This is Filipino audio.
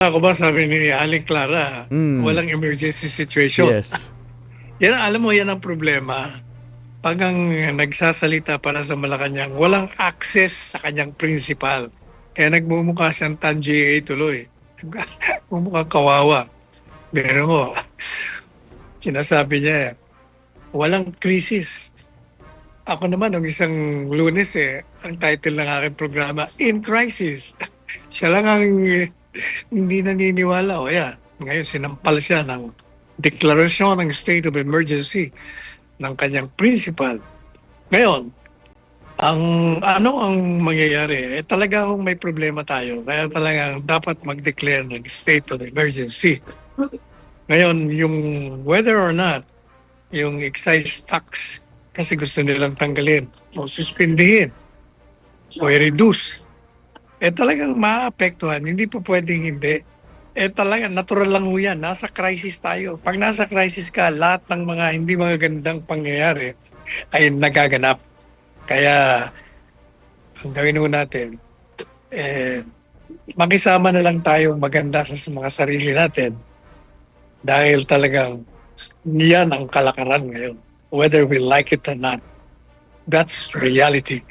Ako ba sabi ni Aling Clara, Hmm, walang emergency situation. yes. Yan, alam mo, yan ang problema. Pag ang nagsasalita para sa Malacanang, walang access sa kanyang principal. Kaya nagmumukha siyang Tanji tuloy. Mumukhang kawawa. Pero mo, sinasabi niya, walang krisis. Ako naman, nung isang Lunes, ang title ng aking programa, In Crisis. Siya lang ang hindi naniniwala. O yan, ngayon sinampal siya ng deklarasyon ng state of emergency ng kanyang principal. Ngayon, ang ano ang mangyayari? Talagang may problema tayo. Kaya talagang dapat mag-declare ng state of emergency. Ngayon, yung whether or not yung excise tax kasi gusto nilang tanggalin o suspindihin o i-reduce, talagang maapektuhan. Hindi po pwedeng hindi. Talaga, natural lang ho yan. Nasa crisis tayo. Pag nasa crisis ka, lahat ng mga hindi magagandang pangyayari ay nagaganap. Kaya, ang gawin ho natin, eh, makisama na lang tayo maganda sa mga sarili natin dahil talagang yan ang kalakaran ngayon. Whether we like it or not, that's reality.